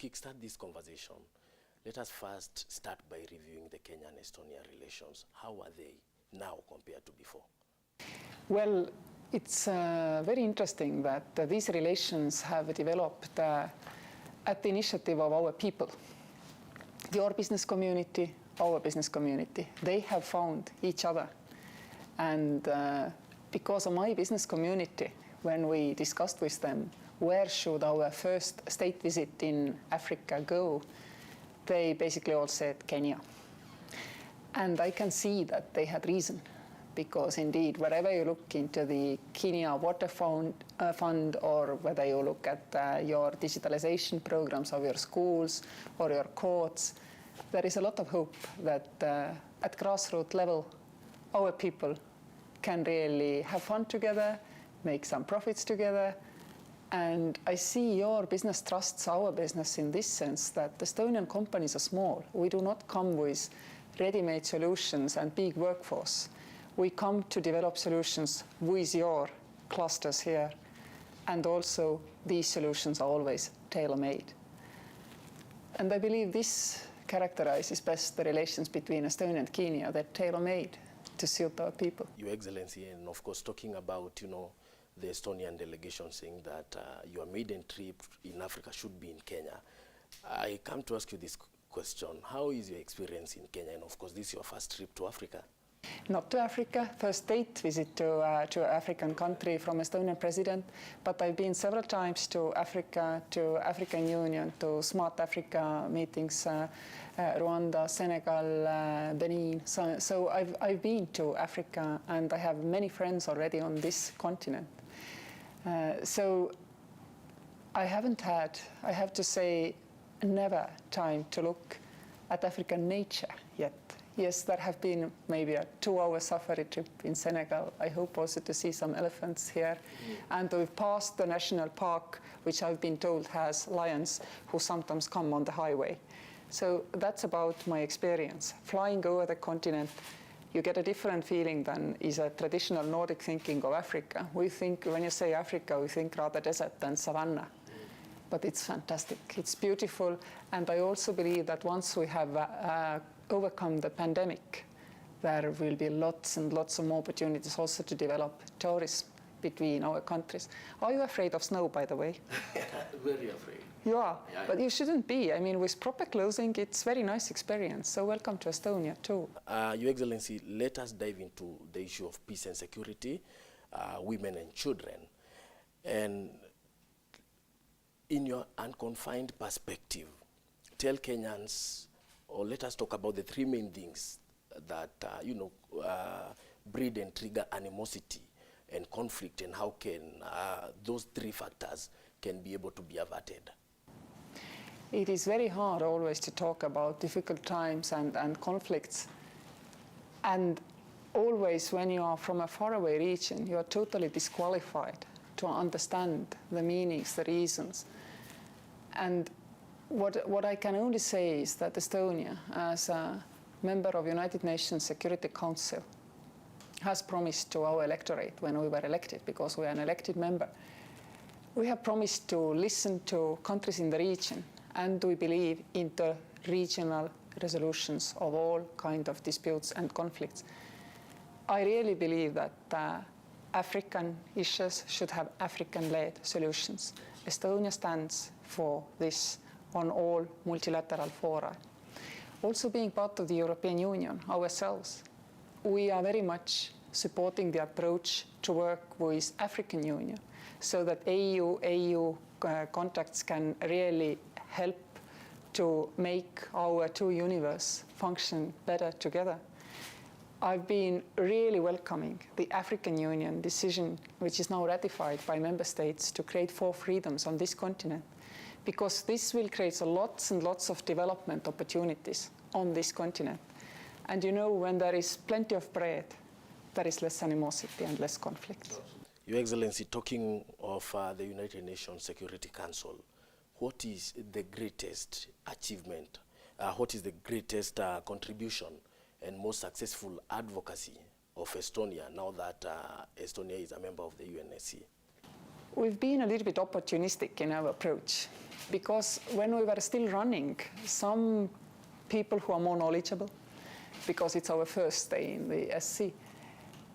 kickstart this conversation, let us first start by reviewing the Kenya-Estonia relations. How are they now compared to before? Well, it's very interesting that these relations have developed at the initiative of our people. Your business community, our business community, they have found each other. And because of my business community, when we discussed with them where should our first state visit in Africa go, they basically all said Kenya. And I can see that they had reason, because indeed, wherever you look into the Kenya Water Fund, or whether you look at your digitalization programs of your schools or your courts, there is a lot of hope that at grassroots level, our people can really have fun together, make some profits together. And I see your business trusts our business in this sense that Estonian companies are small. We do not come with ready-made solutions and big workforce. We come to develop solutions with your clusters here. And also, these solutions are always tailor-made. And I believe this characterizes best the relations between Estonia and Kenya. They're tailor-made to suit our people. Your Excellency, and of course, talking about, the Estonian delegation saying that your maiden trip in Africa should be in Kenya. I come to ask you this question. How is your experience in Kenya? And of course, this is your first trip to Africa. Not to Africa, first state visit to African country from Estonian president, but I've been several times to Africa, to African Union, to Smart Africa meetings, Rwanda, Senegal, Benin. So I've been to Africa, and I have many friends already on this continent. So I haven't had, I have to say, never time to look at African nature yet. Yes, there have been maybe a 2-hour safari trip in Senegal. I hope also to see some elephants here. And we've passed the national park, which I've been told has lions who sometimes come on the highway. So that's about my experience. Flying over the continent, you get a different feeling than is a traditional Nordic thinking of Africa. We think, when you say Africa, we think rather desert than savanna. But it's fantastic, it's beautiful. And I also believe that once we have overcome the pandemic, there will be lots and lots of more opportunities also to develop tourism between our countries. Are you afraid of snow, by the way? Very afraid. You are, yeah, but you shouldn't be. I mean, with proper clothing, it's a very nice experience. So welcome to Estonia, too. Your Excellency, let us dive into the issue of peace and security, women and children. And in your unconfined perspective, tell Kenyans, or let us talk about the 3 main things that, breed and trigger animosity and conflict, and how can those 3 factors can be able to be averted. It is very hard always to talk about difficult times and conflicts. And always when you are from a faraway region, you are totally disqualified to understand the meanings, the reasons. And what I can only say is that Estonia, as a member of United Nations Security Council, has promised to our electorate when we were elected, because we are an elected member, we have promised to listen to countries in the region, and we believe in the regional resolutions of all kinds of disputes and conflicts. I really believe that African issues should have African-led solutions. Estonia stands for this on all multilateral fora. Also, being part of the European Union ourselves, we are very much supporting the approach to work with African Union, so that AU contacts can really help to make our 2 universes function better together. I've been really welcoming the African Union decision, which is now ratified by member states, to create 4 freedoms on this continent, because this will create lots and lots of development opportunities on this continent. And when there is plenty of bread, there is less animosity and less conflict. Your Excellency, talking of the United Nations Security Council, what is the greatest achievement, what is the greatest contribution and most successful advocacy of Estonia now that Estonia is a member of the UNSC? We've been a little bit opportunistic in our approach, because when we were still running, some people who are more knowledgeable, because it's our first day in the SC,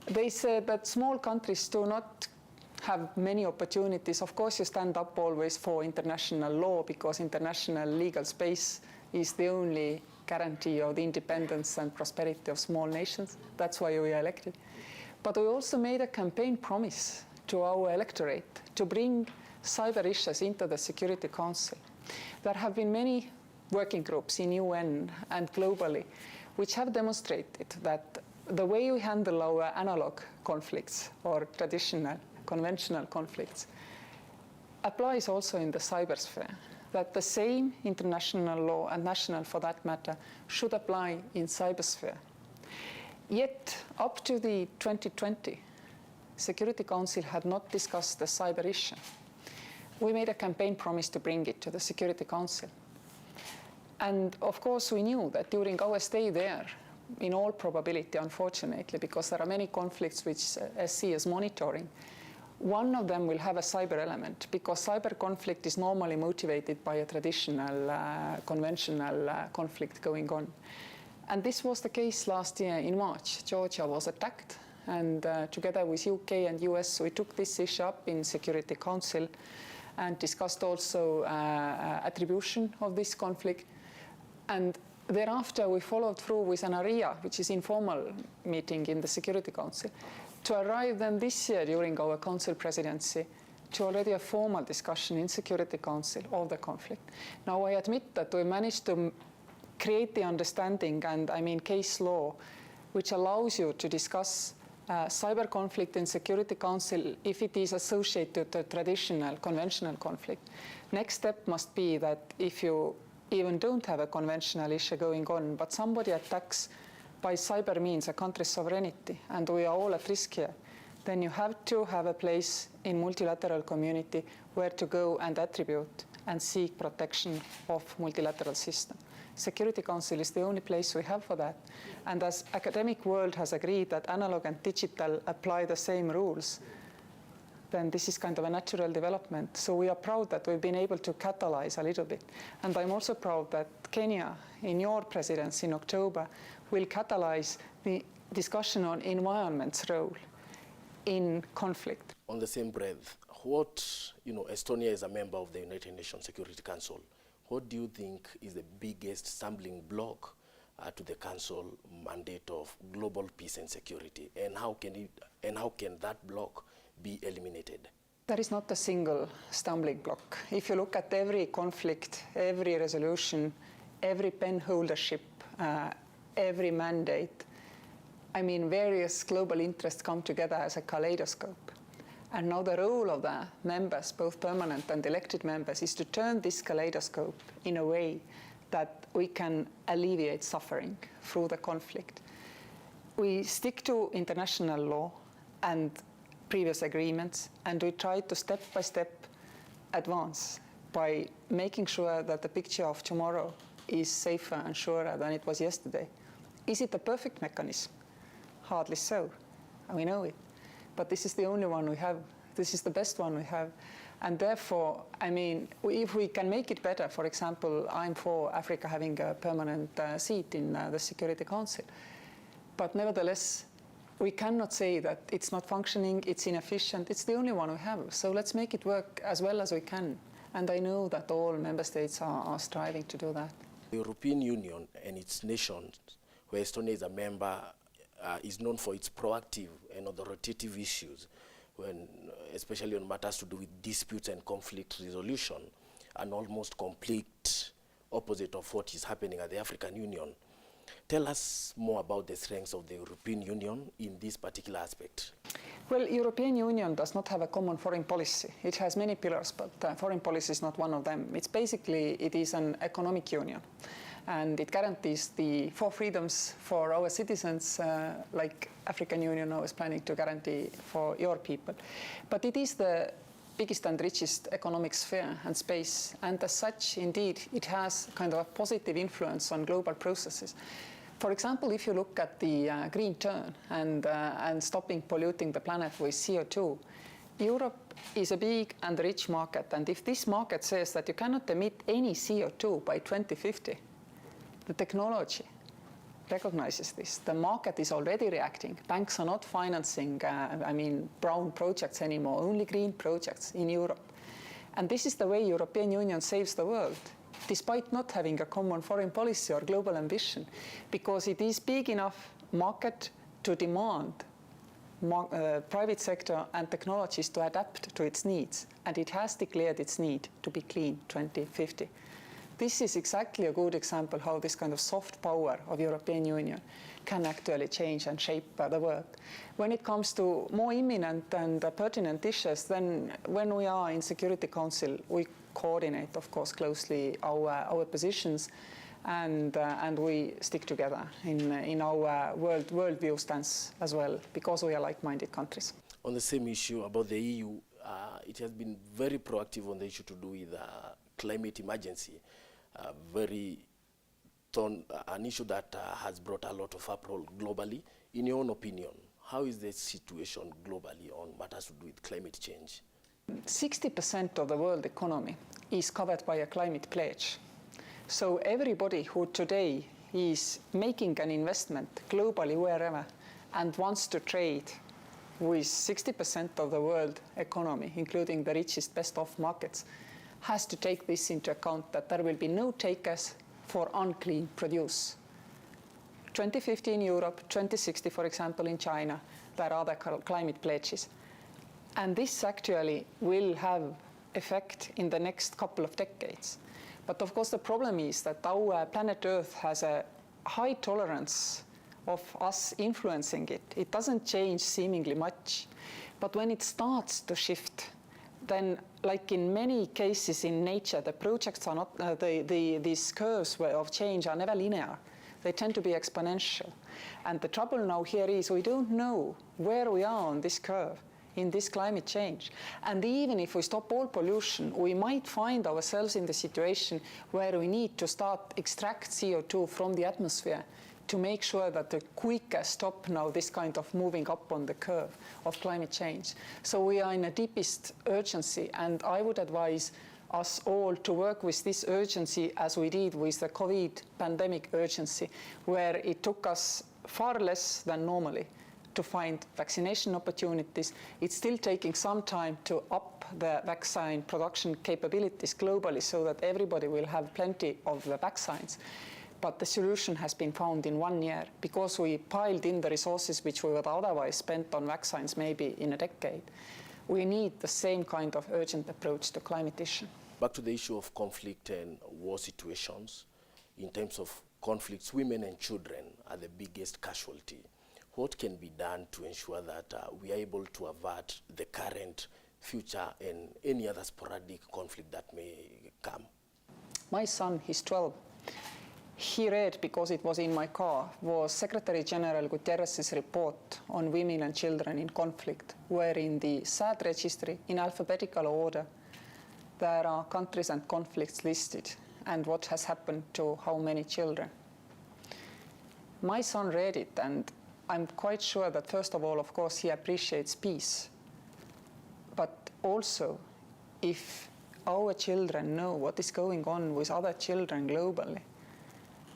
they said that small countries do not have many opportunities. Of course, you stand up always for international law, because international legal space is the only guarantee of the independence and prosperity of small nations. That's why we are elected. But we also made a campaign promise to our electorate to bring cyber issues into the Security Council. There have been many working groups in UN and globally which have demonstrated that the way we handle our analog conflicts or traditional, conventional conflicts applies also in the cybersphere, that the same international law and national for that matter should apply in cybersphere. Yet, up to the 2020, Security Council had not discussed the cyber issue. We made a campaign promise to bring it to the Security Council. And of course, we knew that during our stay there, in all probability, unfortunately, because there are many conflicts which SC is monitoring, one of them will have a cyber element, because cyber conflict is normally motivated by a traditional, conventional conflict going on. And this was the case last year in March. Georgia was attacked, and together with UK and US, we took this issue up in Security Council and discussed also attribution of this conflict. And thereafter, we followed through with an ARIA, which is informal meeting in the Security Council, to arrive then this year during our Council presidency to already a formal discussion in Security Council of the conflict. Now, I admit that we managed to create the understanding and, I mean, case law, which allows you to discuss cyber conflict in Security Council if it is associated to traditional, conventional conflict. Next step must be that if you even don't have a conventional issue going on, but somebody attacks by cyber means a country's sovereignty, and we are all at risk here, then you have to have a place in multilateral community where to go and attribute and seek protection of multilateral system. Security Council is the only place we have for that. And as academic world has agreed that analog and digital apply the same rules, then this is kind of a natural development. So we are proud that we've been able to catalyze a little bit. And I'm also proud that Kenya, in your presidency in October, will catalyze the discussion on environment's role in conflict. On the same breath, Estonia is a member of the United Nations Security Council. What do you think is the biggest stumbling block to the Council mandate of global peace and security, and how can that block be eliminated? There is not a single stumbling block. If you look at every conflict, every resolution, every pen holdership, every mandate, I mean, various global interests come together as a kaleidoscope. And now the role of the members, both permanent and elected members, is to turn this kaleidoscope in a way that we can alleviate suffering through the conflict. We stick to international law and previous agreements, and we try to step by step advance by making sure that the picture of tomorrow is safer and surer than it was yesterday. Is it a perfect mechanism? Hardly so. We know it. But this is the only one we have. This is the best one we have. And therefore, I mean, if we can make it better, for example, I'm for Africa having a permanent seat in the Security Council. But nevertheless, we cannot say that it's not functioning, it's inefficient. It's the only one we have. So let's make it work as well as we can. And I know that all member states are striving to do that. The European Union and its nations, where Estonia is a member, is known for its proactive and authoritative issues, especially on matters to do with disputes and conflict resolution, an almost complete opposite of what is happening at the African Union. Tell us more about the strengths of the European Union in this particular aspect. Well, European Union does not have a common foreign policy. It has many pillars, but foreign policy is not one of them. It is an economic union. And it guarantees the 4 freedoms for our citizens, like African Union now is planning to guarantee for your people. But it is the biggest and richest economic sphere and space. And as such, indeed, it has kind of a positive influence on global processes. For example, if you look at the green turn and stopping polluting the planet with CO2, Europe is a big and rich market, and if this market says that you cannot emit any CO2 by 2050, the technology recognizes this. The market is already reacting. Banks are not financing, brown projects anymore, only green projects in Europe. And this is the way European Union saves the world, despite not having a common foreign policy or global ambition, because it is big enough market to demand private sector and technologies to adapt to its needs, and it has declared its need to be clean 2050. This is exactly a good example how this kind of soft power of European Union can actually change and shape the world. When it comes to more imminent and pertinent issues, then when we are in Security Council, we coordinate, of course, closely our positions, and we stick together in our worldview stance as well, because we are like-minded countries. On the same issue about the EU, it has been very proactive on the issue to do with climate emergency, an issue that has brought a lot of uproar globally. In your own opinion, how is the situation globally on matters to do with climate change? 60% of the world economy is covered by a climate pledge. So everybody who today is making an investment globally wherever and wants to trade with 60% of the world economy, including the richest, best-off markets, has to take this into account, that there will be no takers for unclean produce. 2050 in Europe, 2060, for example, in China, there are other climate pledges. And this actually will have effect in the next couple of decades. But of course, the problem is that our planet Earth has a high tolerance of us influencing it. It doesn't change seemingly much. But when it starts to shift, then, like in many cases in nature, the projects are not, these curves of change are never linear. They tend to be exponential. And the trouble now here is we don't know where we are on this curve in this climate change. And even if we stop all pollution, we might find ourselves in the situation where we need to start extract CO2 from the atmosphere to make sure that the quicker stop now this kind of moving up on the curve of climate change. So we are in a deepest urgency, and I would advise us all to work with this urgency as we did with the COVID pandemic urgency, where it took us far less than normally to find vaccination opportunities. It's still taking some time to up the vaccine production capabilities globally so that everybody will have plenty of the vaccines. But the solution has been found in 1 year because we piled in the resources which we would otherwise spent on vaccines maybe in a decade. We need the same kind of urgent approach to climate issue. Back to the issue of conflict and war situations. In terms of conflicts, women and children are the biggest casualty. What can be done to ensure that we are able to avert the current, future, and any other sporadic conflict that may come? My son, he's 12. He read, because it was in my car, was Secretary General Guterres's report on women and children in conflict, where in the sad registry, in alphabetical order, there are countries and conflicts listed and what has happened to how many children. My son read it, and I'm quite sure that, first of all, of course, he appreciates peace. But also, if our children know what is going on with other children globally,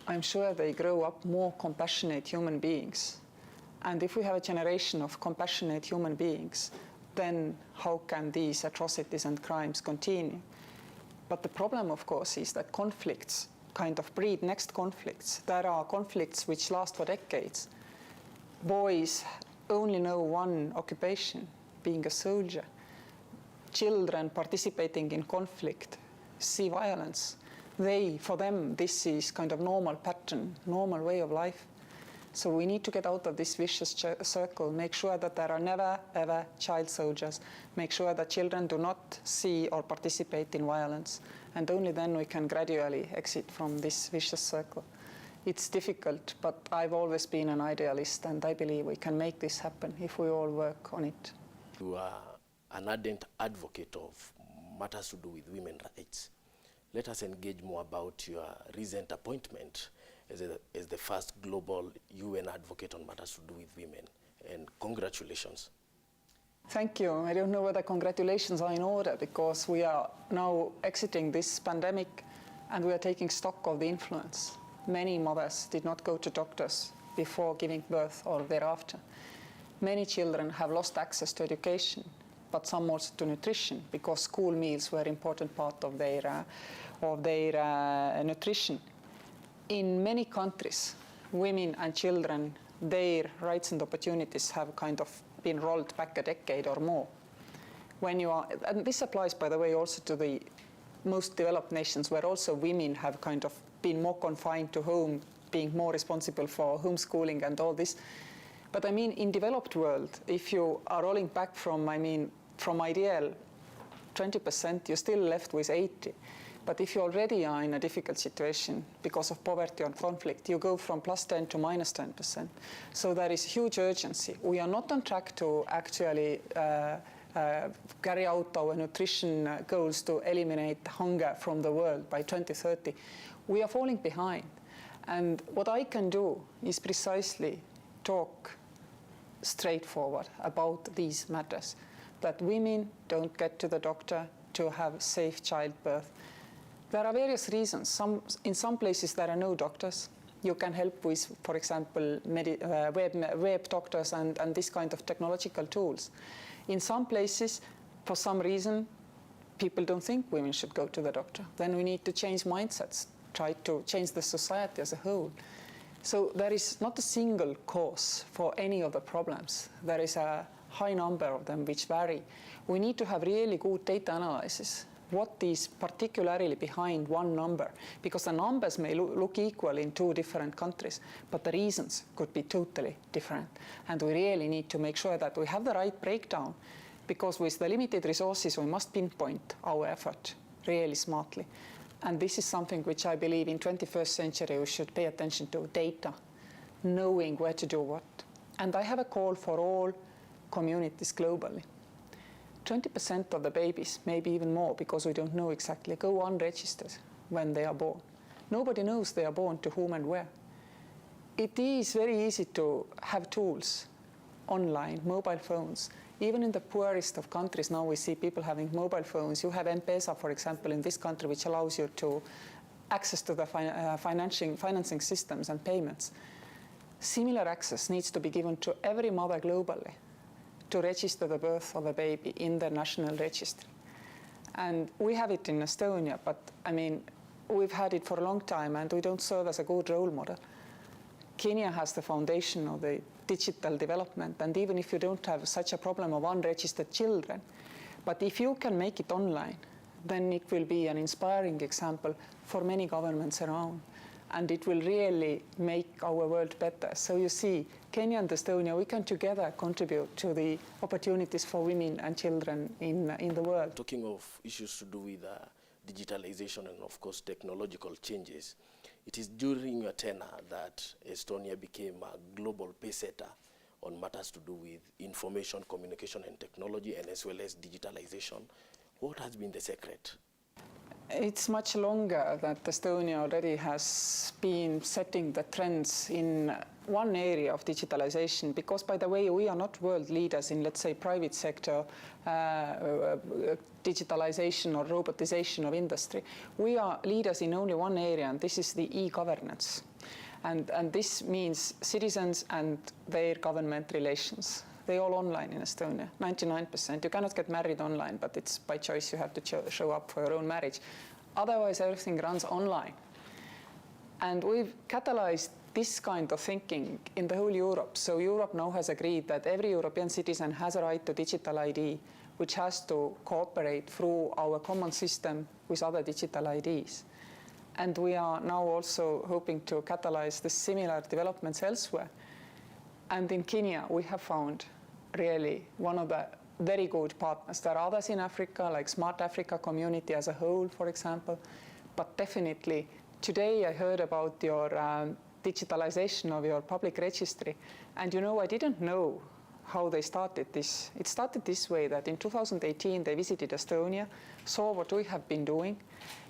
I'm sure they grow up more compassionate human beings. And if we have a generation of compassionate human beings, then how can these atrocities and crimes continue? But the problem, of course, is that conflicts kind of breed next conflicts. There are conflicts which last for decades. Boys only know one occupation, being a soldier. Children participating in conflict see violence. For them, this is kind of normal pattern, normal way of life. So we need to get out of this vicious circle, make sure that there are never, ever child soldiers, make sure that children do not see or participate in violence, and only then we can gradually exit from this vicious circle. It's difficult, but I've always been an idealist, and I believe we can make this happen if we all work on it. You are an ardent advocate of matters to do with women's rights. Let us engage more about your recent appointment as the first global UN advocate on matters to do with women, and congratulations. Thank you. I don't know whether congratulations are in order, because we are now exiting this pandemic and we are taking stock of the influence. Many mothers did not go to doctors before giving birth or thereafter. Many children have lost access to education, but some also to nutrition, because school meals were an important part of their nutrition. In many countries, women and children, their rights and opportunities have kind of been rolled back a decade or more. And this applies, by the way, also to the most developed nations, where also women have kind of been more confined to home, being more responsible for homeschooling and all this. But I mean, in developed world, if you are rolling back from ideal 20%, you're still left with 80. But if you already are in a difficult situation because of poverty or conflict, you go from +10 to -10%. So there is huge urgency. We are not on track to actually carry out our nutrition goals to eliminate hunger from the world by 2030. We are falling behind. And what I can do is precisely talk straightforward about these matters, that women don't get to the doctor to have safe childbirth. There are various reasons. In some places there are no doctors. You can help with, for example, web doctors and this kind of technological tools. In some places, for some reason, people don't think women should go to the doctor. Then we need to change mindsets, try to change the society as a whole. So there is not a single cause for any of the problems. There is a high number of them which vary. We need to have really good data analysis. What is particularly behind one number? Because the numbers may look equal in two different countries, but the reasons could be totally different. And we really need to make sure that we have the right breakdown, because with the limited resources, we must pinpoint our effort really smartly. And this is something which I believe in 21st century we should pay attention to: data, knowing where to do what. And I have a call for all communities globally. 20% of the babies, maybe even more, because we don't know exactly, go unregistered when they are born. Nobody knows they are born to whom and where. It is very easy to have tools online, mobile phones. Even in the poorest of countries now we see people having mobile phones. You have M-Pesa, for example, in this country, which allows you to access to the financing systems and payments. Similar access needs to be given to every mother globally to register the birth of a baby in the national registry. And we have it in Estonia, but I mean, we've had it for a long time and we don't serve as a good role model. Kenya has the foundation of the digital development, and even if you don't have such a problem of unregistered children, but if you can make it online, then it will be an inspiring example for many governments around, and it will really make our world better. So you see, Kenya and Estonia, we can together contribute to the opportunities for women and children in the world. Talking of issues to do with digitalization and of course technological changes, it is during your tenure that Estonia became a global pacesetter on matters to do with information, communication and technology, and as well as digitalization. What has been the secret? It's much longer that Estonia already has been setting the trends in one area of digitalization, because, by the way, we are not world leaders in, let's say, private sector digitalization or robotization of industry. We are leaders in only one area, and this is the e-governance. And this means citizens and their government relations. They're all online in Estonia, 99%. You cannot get married online, but it's by choice. You have to show up for your own marriage. Otherwise, everything runs online. And we've catalyzed this kind of thinking in the whole Europe. So Europe now has agreed that every European citizen has a right to digital ID, which has to cooperate through our common system with other digital IDs. And we are now also hoping to catalyze the similar developments elsewhere. And in Kenya, we have found really one of the very good partners. There are others in Africa, like Smart Africa community as a whole, for example. But definitely, today I heard about your digitalization of your public registry. And you know, I didn't know how they started this. It started this way, that in 2018, they visited Estonia, saw what we have been doing,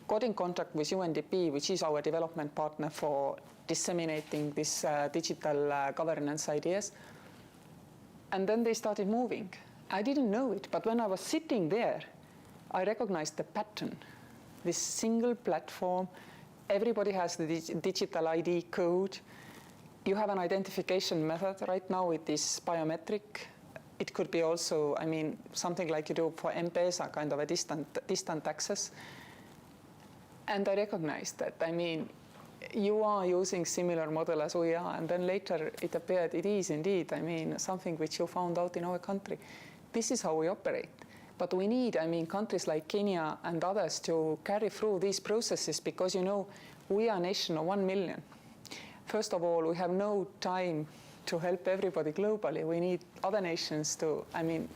got in contact with UNDP, which is our development partner for disseminating this digital governance ideas. And then they started moving. I didn't know it, but when I was sitting there, I recognized the pattern. This single platform, everybody has the digital ID code. You have an identification method. Right now it is biometric. It could be also, I mean, something like you do for M-Pesa, kind of a distant access. And I recognized that, I mean, you are using similar model as we are, and then later it appeared it is indeed, I mean, something which you found out in our country. This is how we operate. But we need, I mean, countries like Kenya and others to carry through these processes because, you know, we are a nation of 1 million. First of all, we have no time to help everybody globally. We need other nations to, I mean,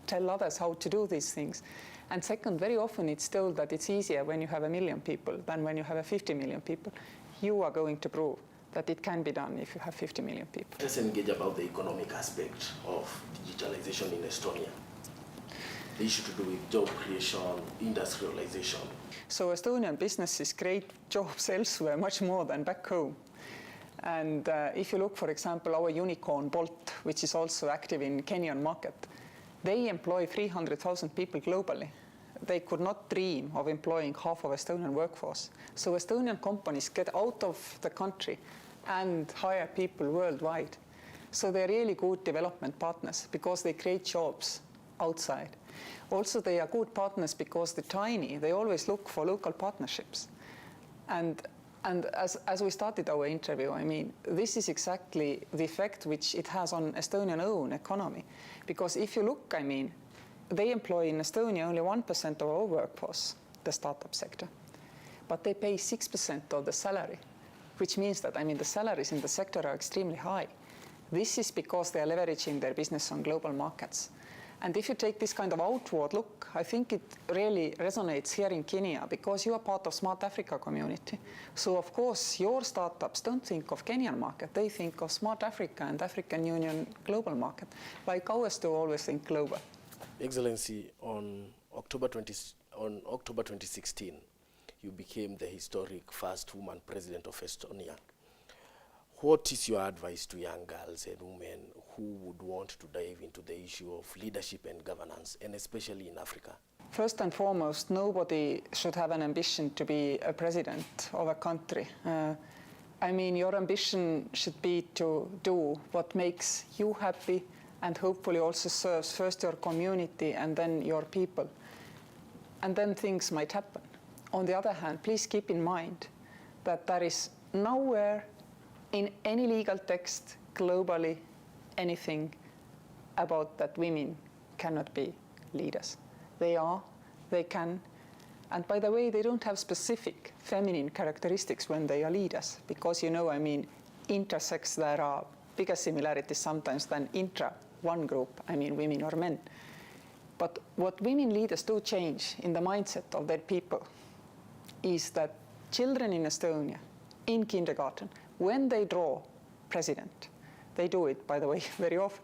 tell others how to do these things. And second, very often it's told that it's easier when you have 1 million people than when you have 50 million people. You are going to prove that it can be done if you have 50 million people. Let's engage about the economic aspect of digitalization in Estonia. The issue to do with job creation, industrialization. So Estonian businesses create jobs elsewhere much more than back home. And if you look, for example, our unicorn Bolt, which is also active in Kenyan market, they employ 300,000 people globally. They could not dream of employing half of Estonian workforce. So Estonian companies get out of the country and hire people worldwide. So they're really good development partners because they create jobs outside. Also, they are good partners because they're tiny. They always look for local partnerships. And as we started our interview, I mean, this is exactly the effect which it has on Estonian own economy. Because if you look, I mean, they employ in Estonia only 1% of our workforce, the startup sector. But they pay 6% of the salary, which means that, I mean, the salaries in the sector are extremely high. This is because they are leveraging their business on global markets. And if you take this kind of outward look, I think it really resonates here in Kenya because you are part of Smart Africa community. So of course, your startups don't think of Kenyan market, they think of Smart Africa and African Union global market, like ours do always think global. Excellency, on October 2016, you became the historic first woman president of Estonia. What is your advice to young girls and women who would want to dive into the issue of leadership and governance, and especially in Africa? First and foremost, nobody should have an ambition to be a president of a country. I mean, your ambition should be to do what makes you happy and hopefully also serves first your community and then your people. And then things might happen. On the other hand, please keep in mind that there is nowhere in any legal text globally anything about that women cannot be leaders. They are, they can, and by the way, they don't have specific feminine characteristics when they are leaders, because, you know, I mean, intersex, there are bigger similarities sometimes than intra one group, I mean, women or men. But what women leaders do change in the mindset of their people is that children in Estonia, in kindergarten, when they draw president, they do it, by the way, very often,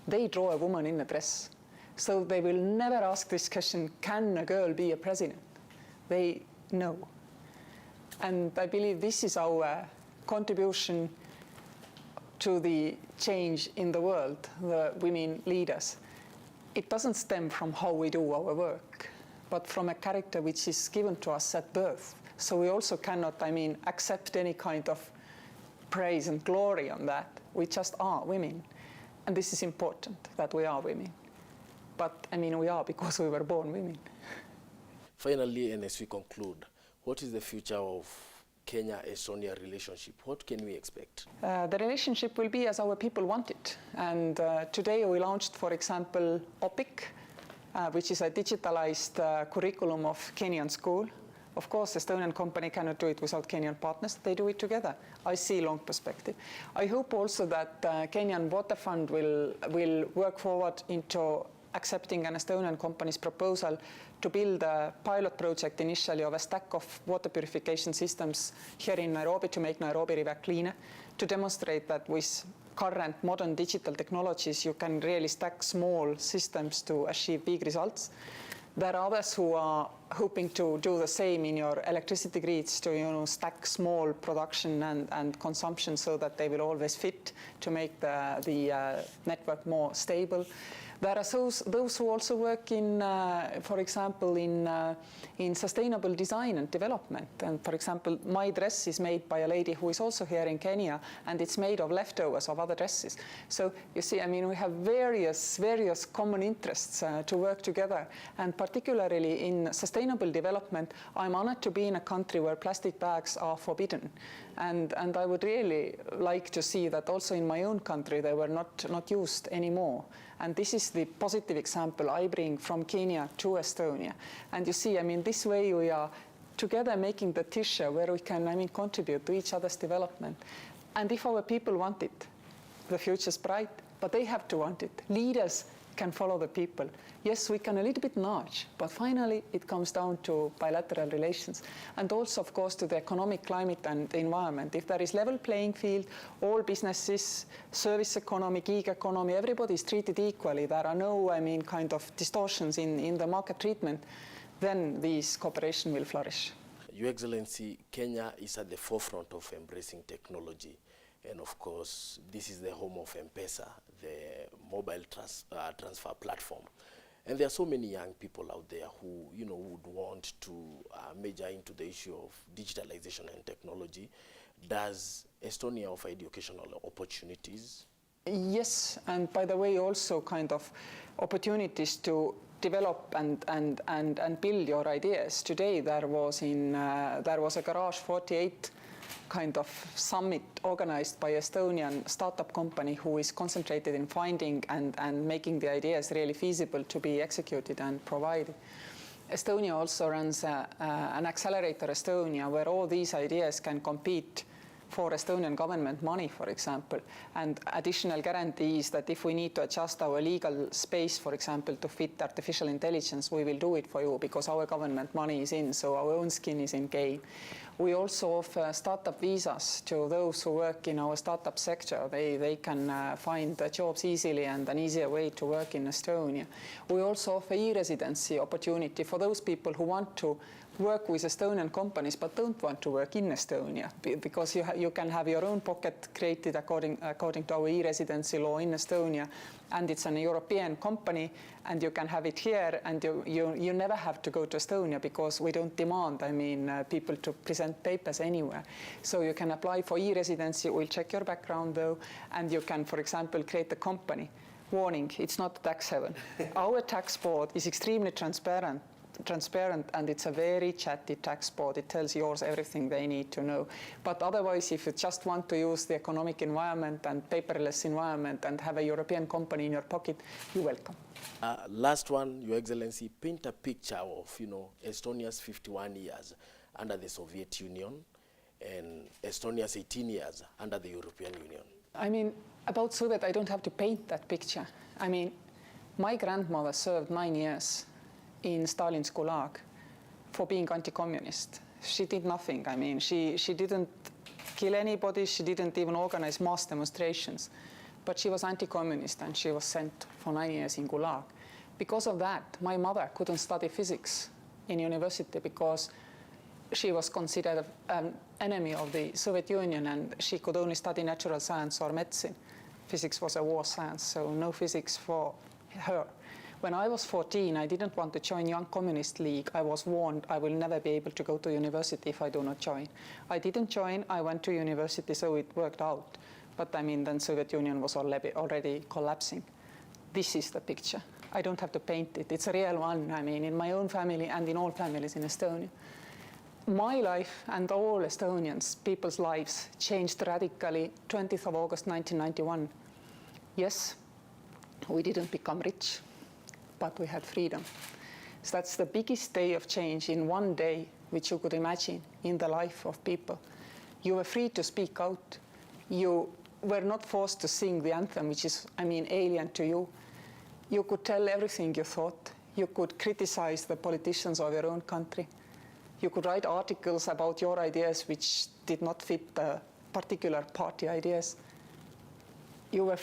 they draw a woman in a dress. So they will never ask this question, can a girl be a president? They know. And I believe this is our contribution to the change in the world, the women leaders. It doesn't stem from how we do our work, but from a character which is given to us at birth. So we also cannot, I mean, accept any kind of praise and glory on that. We just are women. And this is important, that we are women. But, I mean, we are because we were born women. Finally, and as we conclude, what is the future of Kenya-Estonia relationship? What can we expect? The relationship will be as our people want it. And today we launched, for example, OPIC, which is a digitalized curriculum of Kenyan school. Of course, Estonian company cannot do it without Kenyan partners. They do it together. I see long perspective. I hope also that Kenyan Water Fund will work forward into accepting an Estonian company's proposal to build a pilot project initially of a stack of water purification systems here in Nairobi to make Nairobi River cleaner, to demonstrate that with current modern digital technologies you can really stack small systems to achieve big results. There are others who are hoping to do the same in your electricity grids to stack small production and consumption so that they will always fit to make the network more stable. There are those who also work in, for example, in sustainable design and development. And for example, my dress is made by a lady who is also here in Kenya, and it's made of leftovers of other dresses. So you see, I mean, we have various common interests to work together. And particularly in sustainable development, I'm honored to be in a country where plastic bags are forbidden. And I would really like to see that also in my own country they were not used anymore. And this is the positive example I bring from Kenya to Estonia. And you see, I mean, this way we are together making the tissue where we can, I mean, contribute to each other's development. And if our people want it, the future's bright, but they have to want it. Leaders can follow the people. Yes, we can a little bit nudge, but finally it comes down to bilateral relations and also, of course, to the economic climate and the environment. If there is level playing field, all businesses, service economy, gig economy, everybody is treated equally. There are no, I mean, kind of distortions in the market treatment, then this cooperation will flourish. Your Excellency, Kenya is at the forefront of embracing technology. And of course, this is the home of M-Pesa, the mobile transfer platform. And there are so many young people out there who, would want to major into the issue of digitalization and technology. Does Estonia offer educational opportunities? Yes, and by the way, also kind of opportunities to develop and build your ideas. Today there was a Garage 48 kind of summit organized by Estonian startup company who is concentrated in finding and making the ideas really feasible to be executed and provided. Estonia also runs an accelerator Estonia where all these ideas can compete for Estonian government money, for example, and additional guarantees that if we need to adjust our legal space, for example, to fit artificial intelligence, we will do it for you because our government money is in, so our own skin is in game. We also offer startup visas to those who work in our startup sector. They can find jobs easily and an easier way to work in Estonia. We also offer e-residency opportunity for those people who want to work with Estonian companies but don't want to work in Estonia because you can have your own pocket created according to our e-residency law in Estonia, and it's an European company and you can have it here and you never have to go to Estonia because we don't demand, I mean, people to present papers anywhere. So you can apply for e-residency, we'll check your background though, and you can, for example, create a company. Warning, it's not tax heaven. Our tax board is extremely transparent and it's a very chatty tax board. It tells yours everything they need to know. But otherwise, if you just want to use the economic environment and paperless environment and have a European company in your pocket, you're welcome. Last one, Your Excellency, paint a picture of Estonia's 51 years under the Soviet Union and Estonia's 18 years under the European Union. I mean, about Soviet, I don't have to paint that picture. I mean, my grandmother served 9 years in Stalin's Gulag for being anti-communist. She did nothing. I mean, she didn't kill anybody. She didn't even organize mass demonstrations. But she was anti-communist and she was sent for 9 years in Gulag. Because of that, my mother couldn't study physics in university because she was considered an enemy of the Soviet Union and she could only study natural science or medicine. Physics was a war science, so no physics for her. When I was 14, I didn't want to join Young Communist League. I was warned I will never be able to go to university if I do not join. I didn't join, I went to university, so it worked out. But I mean, then Soviet Union was already collapsing. This is the picture. I don't have to paint it. It's a real one, I mean, in my own family and in all families in Estonia. My life and all Estonians, people's lives, changed radically 20th of August 1991. Yes, we didn't become rich, but we had freedom. So that's the biggest day of change in one day, which you could imagine in the life of people. You were free to speak out. You were not forced to sing the anthem, which is, I mean, alien to you. You could tell everything you thought. You could criticize the politicians of your own country. You could write articles about your ideas which did not fit the particular party ideas. You were